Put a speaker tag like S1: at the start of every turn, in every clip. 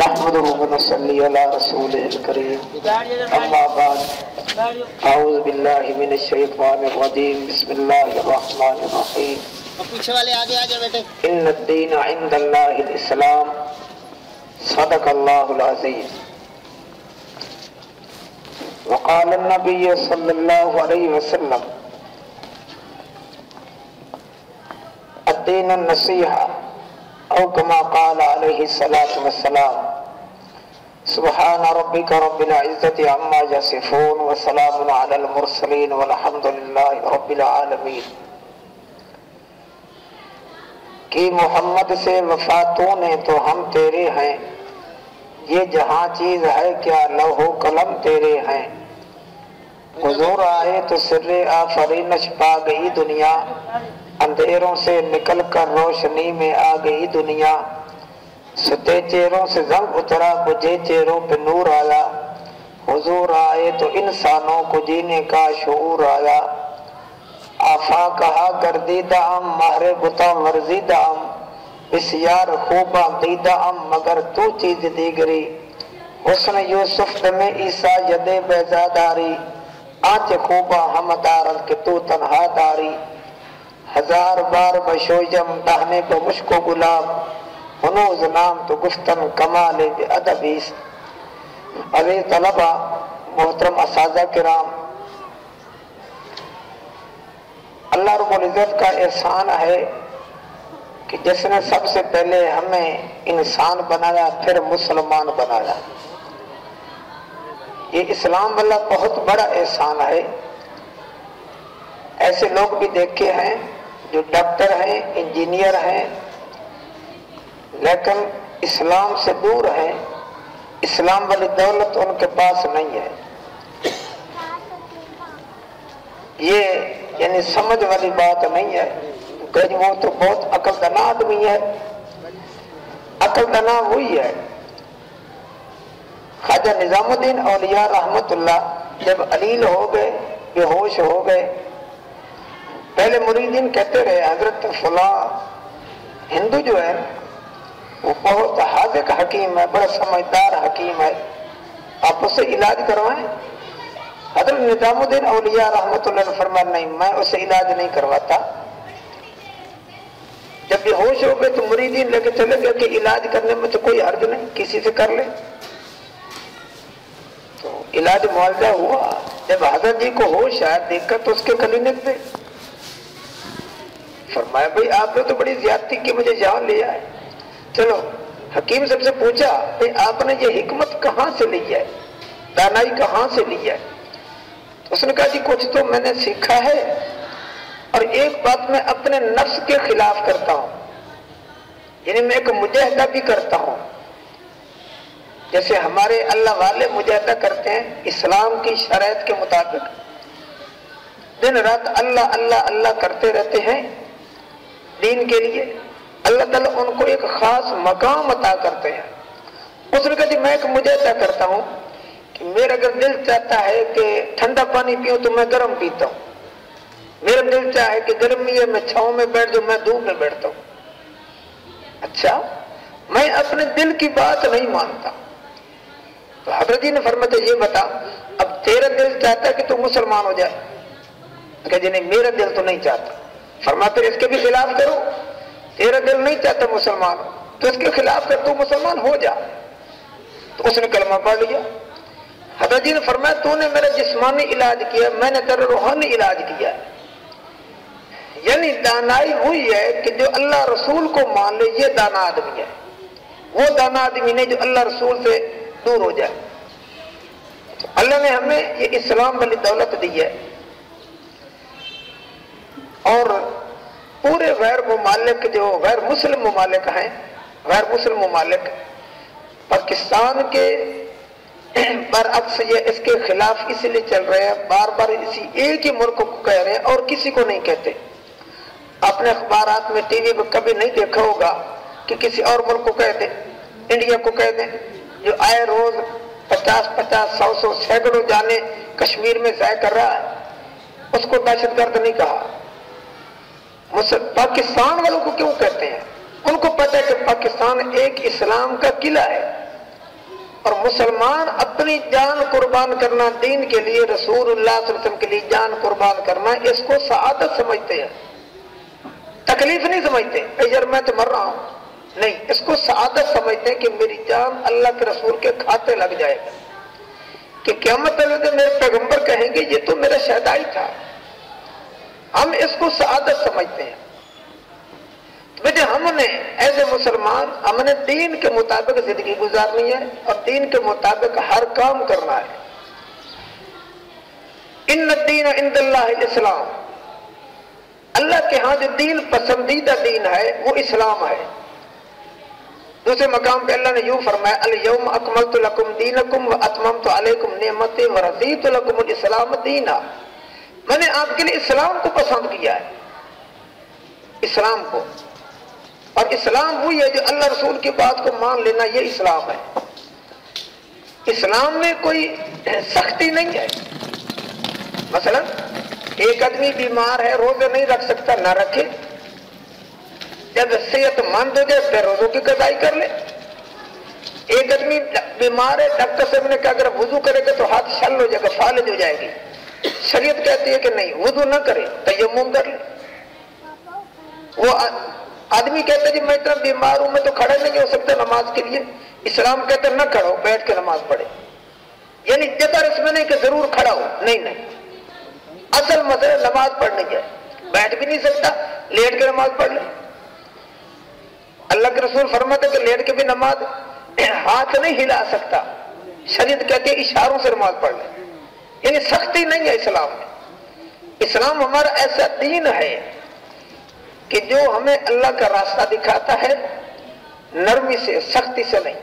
S1: نحمده ونصلي على رسوله الكريم اما بعد اعوذ باللہ من الشیطان الرجیم بسم اللہ الرحمن الرحیم
S2: پیچھے والے آگے آ جائے بیٹے.
S1: ان الدین عند اللہ الاسلام صدق اللہ العظیم. وقال النبی صلی اللہ علیہ وسلم الدین النصیحہ او کما قال علیہ الصلاة والسلام سبحان ربک رب العزت عما یصفون وسلام علی المرسلین والحمد للہ رب العالمین. کہ محمد سے وفا تو نے تو ہم تیرے ہیں، یہ جہاں چیز ہے کیا لوح و قلم تیرے ہیں. حضور آئے تو سر آفرینش پا گئی دنیا، اندھیروں سے نکل کر روشنی میں آ گئی دنیا. ستے چہروں سے زنگ اترا، بجھے چہروں پہ نور آیا. حضور آئے تو انسانوں کو جینے کا شعور آیا. آفا کہا گردیدہ ام مہر بتا ورزیدہ ام، بسیار خوبہ دیدہ ام مگر تو چیز دیگری. حسن یوسف دم عیسیٰ ید بیزاداری، آنچ خوبہ ہم دارد کہ تو تنہا داری. ہزار بار بشوجم دہنے پہ مشک و گلاب، ہنوز نام تو گفتن کمال بے ادبیست. عزیز طلبہ، محترم اساتذہ کرام، اللہ رب العزت کا احسان ہے کہ جس نے سب سے پہلے ہمیں انسان بنایا پھر مسلمان بنایا. یہ اسلام والا بہت بڑا احسان ہے. ایسے لوگ بھی دیکھے ہیں جو ڈاکٹر ہیں، انجینئر ہیں، لیکن اسلام سے دور ہیں. اسلام والی دولت ان کے پاس نہیں ہے. یہ یعنی سمجھ والی بات نہیں ہے کہ وہ تو بہت عقل دانا آدمی ہے. عقل دانا وہی ہے. خواجہ نظام الدین اولیاء رحمت اللہ جب علیل ہو گئے، بے ہوش ہو گئے، پہلے مریدین کہتے رہے حضرت فلاں ہندو جو ہے وہ بہت حاذق حکیم ہے، بڑا سمجھدار حکیم ہے، آپ اس سے علاج کروائیں. حضرت نظام الدین اولیاء رحمت اللہ نے فرمایا نہیں، میں اسے علاج نہیں کرواتا. جب یہ ہوش ہو گئے تو مریدین لے کے چلے گئے کہ علاج کرنے میں تو کوئی حرج نہیں، کسی سے کر لے. تو علاج معالجہ ہوا. جب حضرت جی کو ہوش آیا، دیکھا تو اس کے کلینک پہ فرمایا بھئی آپ نے تو بڑی زیادتی کی، مجھے یہاں لے آئے. چلو حکیم صاحب سے پوچھا بھئی آپ نے یہ حکمت کہاں سے لی ہے، دانائی کہاں سے لی ہے؟ اس نے کہا جی کچھ تو میں نے سیکھا ہے اور ایک بات میں اپنے نفس کے خلاف کرتا ہوں، یعنی میں ایک مجاہدہ بھی کرتا ہوں. جیسے ہمارے اللہ والے مجاہدہ کرتے ہیں اسلام کی شرائط کے مطابق، دن رات اللہ اللہ اللہ کرتے رہتے ہیں دین کے لیے. اللہ تعالیٰ ان کو ایک خاص مقام عطا کرتے ہیں. اس نے کہا جی میں ایک مجاہدہ کرتا ہوں کہ میرا اگر دل چاہتا ہے کہ ٹھنڈا پانی پیوں تو میں گرم پیتا ہوں. میرا دل چاہے کہ گرمی ہے میں چھاؤں میں بیٹھ جاؤں، میں دھوپ میں بیٹھتا ہوں. اچھا، میں اپنے دل کی بات نہیں مانتا. تو حضرت جی نے فرمایا یہ بتا اب تیرا دل چاہتا ہے کہ تو مسلمان ہو جائے؟ کہ جی نہیں، میرا دل تو نہیں چاہتا. فرمایا پھر اس کے بھی خلاف کرو. تیرا دل نہیں چاہتا مسلمان ہو تو اس کے خلاف کر، تو مسلمان ہو جا. تو اس نے کلمہ پڑھ لیا. حضرت جی نے فرمایا تو نے میرا جسمانی علاج کیا، میں نے تیرا روحانی علاج کیا. یعنی دانائی وہی ہے کہ جو اللہ رسول کو مان لے، یہ دانا آدمی ہے. وہ دانا آدمی نہیں جو اللہ رسول سے دور ہو جائے. تو اللہ نے ہمیں یہ اسلام والی دولت دی ہے. اور پورے غیر ممالک جو غیر مسلم ممالک ہیں، غیر مسلم ممالک پاکستان کے برعکس یہ اس کے خلاف اس لیے چل رہے ہیں، بار بار اسی ایک ہی ملک کو کہہ رہے ہیں اور کسی کو نہیں کہتے. آپ نے اخبارات میں ٹی وی پہ کبھی نہیں دیکھا ہوگا کہ کسی اور ملک کو کہہ دیں، انڈیا کو کہہ دیں جو آئے روز 50 100 سینکڑوں جانے کشمیر میں ضائع کر رہا ہے، اس کو دہشت گرد نہیں کہا. پاکستان والوں کو کیوں کہتے ہیں؟ ان کو پتہ ہے کہ پاکستان ایک اسلام کا قلعہ ہے اور مسلمان اپنی جان قربان کرنا دین کے لیے، رسول اللہ صلی اللہ علیہ وسلم کے لیے جان قربان کرنا، اس کو سعادت سمجھتے ہیں، تکلیف نہیں سمجھتے یار میں تو مر رہا ہوں، نہیں، اس کو سعادت سمجھتے ہیں کہ میری جان اللہ کے رسول کے کھاتے لگ جائے گا، کہ قیامت میں میرے پیغمبر کہیں گے یہ تو میرا شہدائی تھا۔ ہم اس کو سعادت سمجھتے ہیں۔ بیٹے ہم نے ایسے مسلمان ہم نے دین کے مطابق زندگی گزارنی ہے اور دین کے مطابق ہر کام کرنا ہے۔ ان الدین عند اللہ الاسلام، اللہ کے ہاں جو دین پسندیدہ دین ہے وہ اسلام ہے۔ دوسرے مقام پہ اللہ نے یوں فرمایا الیوم اکملت لکم دینکم واتممت علیکم نعمتی ورضیت لکم الاسلام دینا، میں نے آپ کے لیے اسلام کو پسند کیا ہے، اسلام کو، اور اسلام وہی ہے جو اللہ رسول کی بات کو مان لینا، یہ اسلام ہے۔ اسلام میں کوئی سختی نہیں ہے۔ مثلا ایک آدمی بیمار ہے، روزے نہیں رکھ سکتا، نہ رکھے، جب صحت مند ہو جائے پھر روزوں کی قضائی کر لے۔ ایک آدمی بیمار ہے، ڈاکٹر صاحب نے کہا اگر وضو کرے گا تو ہاتھ شل ہو جائے گا، فالج ہو جائے گی، شریعت کہتی ہے کہ نہیں، وضو نہ کرے، تیمم کر لے۔ وہ آدمی کہتا ہے جی میں اتنا بیمار ہوں، میں تو کھڑا نہیں ہو سکتا نماز کے لیے، اسلام کہتا ہے نہ کھڑا ہو، بیٹھ کے نماز پڑھے، یعنی جبر اس میں نہیں کہ ضرور کھڑا ہو، نہیں، اصل مسئلہ نماز پڑھنے کا ہے، بیٹھ بھی نہیں سکتا، لیٹ کے نماز پڑھ لے۔ اللہ کے رسول فرماتے کہ لیٹ کے بھی نماز، ہاتھ نہیں ہلا سکتا، شریعت کہتے ہیں اشاروں سے نماز پڑھ لے، یعنی سختی نہیں ہے اسلام میں۔ اسلام ہمارا ایسا دین ہے کہ جو ہمیں اللہ کا راستہ دکھاتا ہے، نرمی سے، سختی سے نہیں۔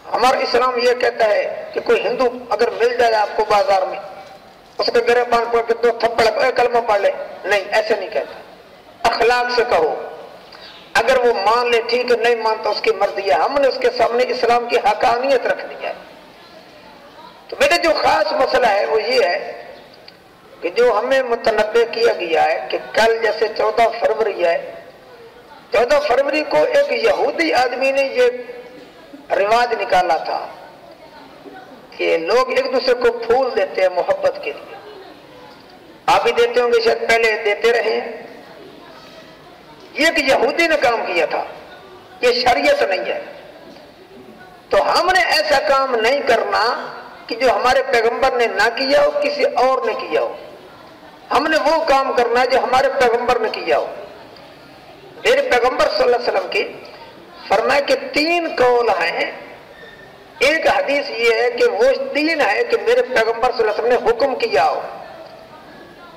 S1: ہمارا اسلام یہ کہتا ہے کہ کوئی ہندو اگر مل جائے آپ کو بازار میں، اس کے گریبان پڑھ کے 2 تھپڑ کلمہ پڑھ لے، نہیں، ایسے نہیں کہتا، اخلاق سے کہو، اگر وہ مان لے ٹھیک ہے، نہیں مانتا اس کی مرضی ہے، ہم نے اس کے سامنے اسلام کی حقانیت رکھ دی ہے۔ تو بیٹے جو خاص مسئلہ ہے وہ یہ ہے کہ جو ہمیں متنبع کیا گیا ہے کہ کل جیسے 14 فروری ہے، 14 فروری کو ایک یہودی آدمی نے یہ رواج نکالا تھا کہ لوگ ایک دوسرے کو پھول دیتے ہیں محبت کے لیے، آپ بھی دیتے ہوں گے، شاید پہلے دیتے رہے ہیں، یہ ایک یہودی نے کام کیا تھا، یہ شریعت نہیں ہے۔ تو ہم نے ایسا کام نہیں کرنا کہ جو ہمارے پیغمبر نے نہ کیا ہو، کسی اور نے کیا ہو، ہم نے وہ کام کرنا ہے جو ہمارے پیغمبر نے کیا ہو۔ میرے پیغمبر صلی اللہ علیہ وسلم کی فرمایا کہ 3 قول ہیں، ایک حدیث یہ ہے کہ وہ دین ہے کہ میرے پیغمبر صلی اللہ علیہ وسلم نے حکم کیا ہو،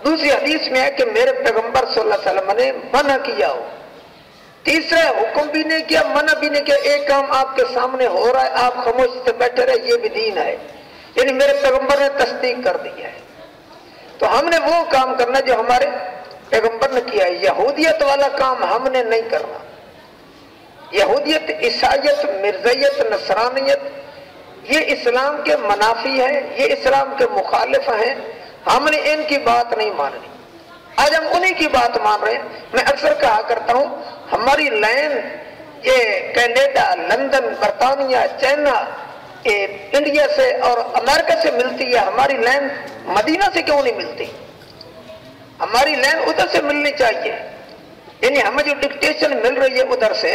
S1: دوسری حدیث میں ہے کہ میرے پیغمبر صلی اللہ علیہ وسلم نے منع کیا ہو، تیسرا حکم بھی نہیں کیا، منع بھی نہیں کیا، ایک کام آپ کے سامنے ہو رہا ہے، آپ خاموش سے بیٹھے رہے، یہ بھی دین ہے، یعنی میرے پیغمبر نے تصدیق کر دی ہے۔ تو ہم نے وہ کام کرنا جو ہمارے پیغمبر نے کیا ہے، یہودیت والا کام ہم نے نہیں کرنا۔ یہودیت، عیسائیت، مرزائیت، نصرانیت، یہ اسلام کے منافی ہیں، یہ اسلام کے مخالف ہیں، ہم نے ان کی بات نہیں ماننی۔ آج ہم انہی کی بات مان رہے ہیں۔ میں اکثر کہا کرتا ہوں ہماری لائن یہ کینیڈا، لندن، برطانیہ، چائنا، انڈیا سے اور امریکہ سے ملتی ہے، ہماری لائن مدینہ سے کیوں نہیں ملتی؟ ہماری لائن ادھر سے ملنی چاہیے، یعنی ہمیں جو ڈکٹیشن مل رہی ہے ادھر سے،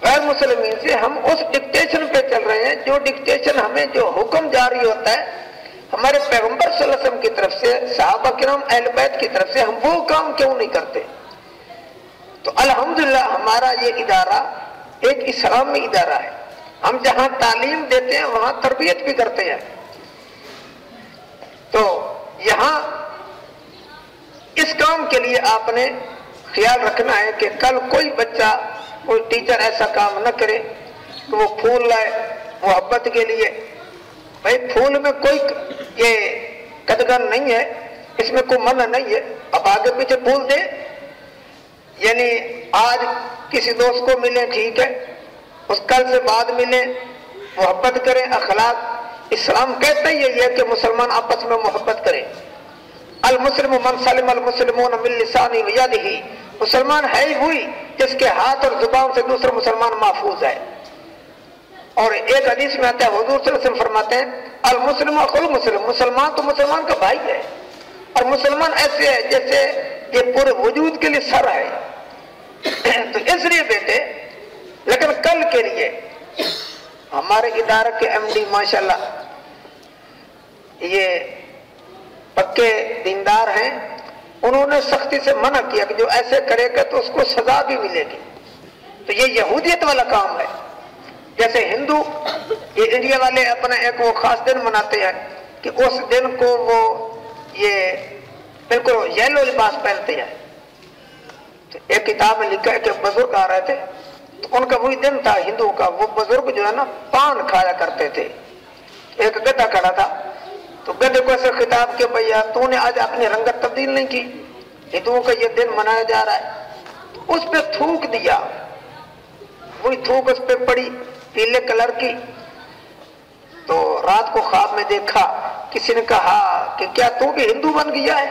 S1: غیر مسلمین سے، ہم اس ڈکٹیشن پہ چل رہے ہیں، جو ڈکٹیشن ہمیں جو حکم جاری ہوتا ہے ہمارے پیغمبر صلی اللہ علیہ وسلم کی طرف سے، صحابہ کرام اہل بیت کی طرف سے، ہم وہ کام کیوں نہیں کرتے؟ تو الحمدللہ ہمارا یہ ادارہ ایک اسلامی ادارہ ہے، ہم جہاں تعلیم دیتے ہیں وہاں تربیت بھی کرتے ہیں۔ تو یہاں اس کام کے لیے آپ نے خیال رکھنا ہے کہ کل کوئی بچہ، کوئی ٹیچر ایسا کام نہ کرے کہ وہ پھول لائے محبت کے لیے۔ بھائی پھول میں کوئی یہ قدغن نہیں ہے، اس میں کوئی منع نہیں ہے، اب آگے پیچھے پھول دیں، یعنی آج کسی دوست کو ملیں ٹھیک ہے، اس کل سے بعد ملیں، محبت کریں، اخلاق، اسلام کہتا ہی یہ ہے کہ مسلمان آپس میں محبت کریں۔ المسلم من سلم المسلمون من لسانہ ویدہ مسلمان ہے ہی وہی جس کے ہاتھ اور زبان سے دوسرا مسلمان محفوظ ہے. اور ایک حدیث میں آتا ہے حضور صلی اللہ علیہ وسلم فرماتے ہیں المسلم اخو المسلم، مسلمان تو مسلمان کا بھائی ہے. اور مسلمان ایسے ہے جیسے یہ پورے وجود کے لیے سر ہے. تو اس لیے بیٹے، لیکن کل کے لیے ہمارے ادارے کے ایم ڈی ماشاءاللہ یہ پکے دیندار ہیں، انہوں نے سختی سے منع کیا کہ جو ایسے کرے گا تو اس کو سزا بھی ملے گی. تو یہ یہودیت والا کام ہے. جیسے ہندو یہ انڈیا والے اپنا ایک وہ خاص دن مناتے ہیں کہ اس دن کو وہ یہ بالکل یلو لباس پہنتے ہیں. تو ایک کتاب میں لکھا ہے کہ بزرگ آ رہے تھے تو ان کا وہی دن تھا ہندو کا. وہ بزرگ جو ہے نا پان کھایا کرتے تھے. ایک گدھا کھڑا تھا تو گدھے کو ایسے خطاب کہ بھیا تو نے آج اپنی رنگت تبدیل نہیں کی، ہندوؤں کا یہ دن منایا جا رہا ہے. اس پہ تھوک دیا، وہی تھوک اس پہ پڑی پیلے کلر کی. تو رات کو خواب میں دیکھا کسی نے کہا کہ کیا تو بھی ہندو بن گیا ہے؟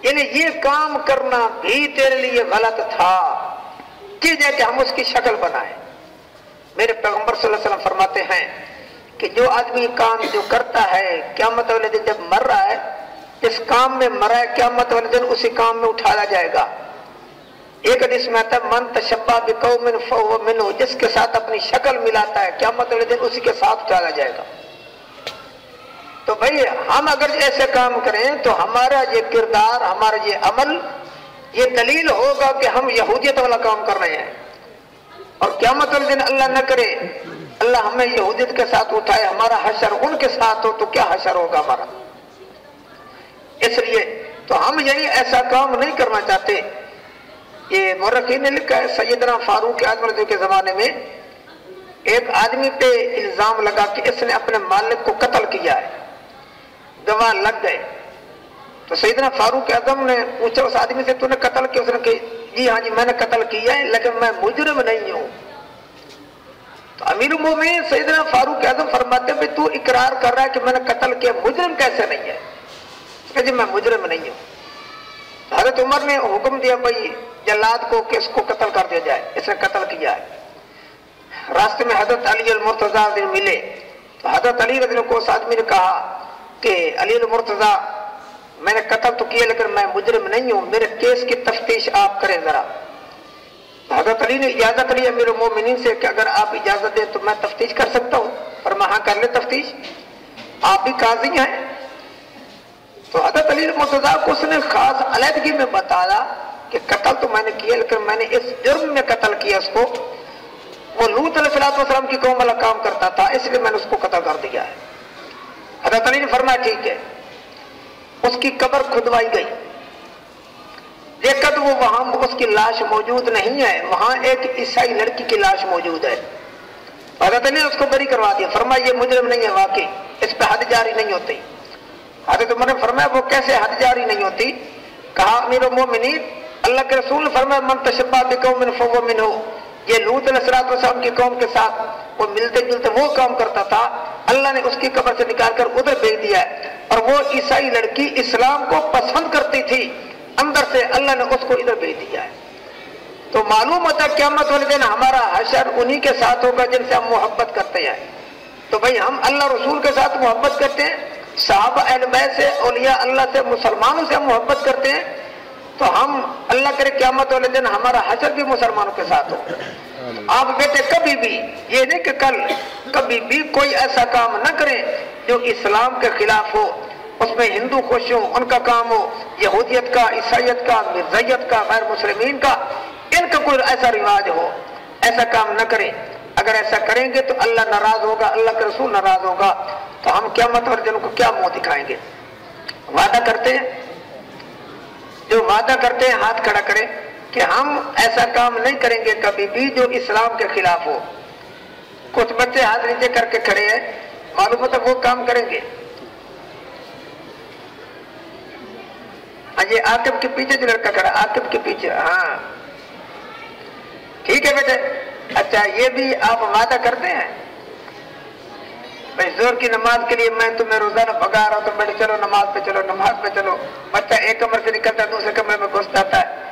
S1: یعنی یہ کام کرنا بھی تیرے لیے غلط تھا کہ جائے کہ ہم اس کی شکل بنائیں. میرے پیغمبر صلی اللہ علیہ وسلم فرماتے ہیں کہ جو آدمی کام جو کرتا ہے قیامت والے دن جب مر رہا ہے، اس کام میں مرا ہے، قیامت والے دن اسی کام میں اٹھایا جائے گا. ایک حدیث میں آتا ہے من تشبہ بقوم فہو منہ، جس کے ساتھ اپنی شکل ملاتا ہے قیامت والے دن اسی کے ساتھ اٹھایا جائے گا. تو بھئی ہم اگر ایسے کام کریں تو ہمارا یہ کردار، ہمارا یہ عمل، یہ دلیل ہوگا کہ ہم یہودیت والا کام کر رہے ہیں. اور قیامت والے دن اللہ نہ کرے اللہ ہمیں یہودیت کے ساتھ اٹھائے، ہمارا حشر ان کے ساتھ ہو تو کیا حشر ہوگا ہمارا. اس لیے تو ہم یعنی ایسا کام نہیں کرنا چاہتے. یہ مورخین نے لکھا ہے سیدنا فاروق اعظم رضی کے زمانے میں ایک آدمی پہ الزام لگا کہ اس نے اپنے مالک کو قتل کیا ہے. گواہ لگ گئے تو سیدنا فاروق اعظم نے پوچھا اس آدمی سے تو نے قتل کیا؟ اس نے کہا جی ہاں جی میں نے قتل کیا ہے لیکن میں مجرم نہیں ہوں. تو امیر المومنین سیدنا فاروق اعظم فرماتے ہیں تو اقرار کر رہا ہے کہ میں نے قتل کیا، مجرم کیسے نہیں ہے؟ اس کہا جی میں مجرم نہیں ہوں. حضرت عمر نے حکم دیا بھائی جلاد کو کہ اس کو قتل کر دیا جائے، اس نے قتل کیا ہے. راستے میں حضرت علی المرتضیٰ ملے تو حضرت علی رضی اللہ عنہ کو اس آدمی نے کہا کہ علی المرتضیٰ میں نے قتل تو کیا لیکن میں مجرم نہیں ہوں، میرے کیس کی تفتیش آپ کریں ذرا. حضرت علی نے اجازت لی امیر المومنین سے کہ اگر آپ اجازت دیں تو میں تفتیش کر سکتا ہوں. فرمایا ہاں کر لے تفتیش، آپ بھی قاضی ہیں. تو حضرت علی المرتضیٰ کو اس نے خاص علیحدگی میں بتایا کہ قتل تو میں نے کیا لیکن میں نے اس جرم میں قتل کیا اس کو. وہ لوط علیہ السلام کی قوم والا کام کرتا تھا اس لیے میں نے اس کو قتل کر دیا ہے. حضرت علی نے فرمایا ٹھیک ہے. اس کی قبر کھدوائی گئی، دیکھا تو وہ وہاں اس کی لاش موجود نہیں ہے، وہاں ایک عیسائی لڑکی کی لاش موجود ہے. حضرت علی نے اس کو بری کروا دیا، فرمایا یہ مجرم نہیں ہے واقعی، اس پہ حد جاری نہیں ہوتی. حضرت عمر نے فرمایا وہ کیسے حد جاری نہیں ہوتی؟ کہا امیر المومنین اللہ کے رسول نے فرمایا من تشبہ بقوم فہو منہ. یہ لوط علیہ السلام کی قوم کے ساتھ وہ ملتے جلتے وہ کام کرتا تھا، اللہ نے اس کی قبر سے نکال کر ادھر بھیج دیا ہے. اور وہ عیسائی لڑکی اسلام کو پسند کرتی تھی اندر سے، اللہ نے اس کو ادھر بھیج دیا ہے. تو معلوم ہوتا ہے قیامت والے دن ہمارا حشر انہی کے ساتھ ہوگا جن سے ہم محبت کرتے ہیں. تو بھئی ہم اللہ رسول کے ساتھ محبت کرتے ہیں، صحابہ اہل بیت سے، اولیاء اللہ سے، مسلمانوں سے ہم محبت کرتے ہیں، تو ہم اللہ کرے قیامت والے دن ہمارا حشر بھی مسلمانوں کے ساتھ ہو. آپ بیٹے کبھی بھی یہ نہیں کہ کل کبھی بھی کوئی ایسا کام نہ کریں جو اسلام کے خلاف ہو، اس میں ہندو خوش ہوں ان کا کام ہو، یہودیت کا، عیسائیت کا، مرزائیت کا، غیر مسلمین کا، ان کا کوئی ایسا رواج ہو، ایسا کام نہ کریں. اگر ایسا کریں گے تو اللہ ناراض ہوگا، اللہ کے رسول ناراض ہوگا، تو ہم قیامت والے دن کو کیا منہ دکھائیں گے؟ وعدہ کرتے ہیں، جو وعدہ کرتے ہیں ہاتھ کھڑا کریں کہ ہم ایسا کام نہیں کریں گے کبھی بھی جو اسلام کے خلاف ہو. کچھ بچے ہاتھ نیچے کر کے کھڑے ہیں، معلوم ہوتا وہ کام کریں گے. یہ عاقب کے پیچھے جو لڑکا کھڑا، عاقب کے پیچھے، ہاں ٹھیک ہے بیٹے. اچھا یہ بھی آپ وعدہ کرتے ہیں بھائی زور کی نماز کے لیے میں تمہیں روزانہ بھگا رہا ہوں تو بیٹے چلو نماز پہ چلو، نماز پہ چلو. بچہ ایک کمرے سے نکلتا ہے دوسرے کمرے میں گھس جاتا ہے.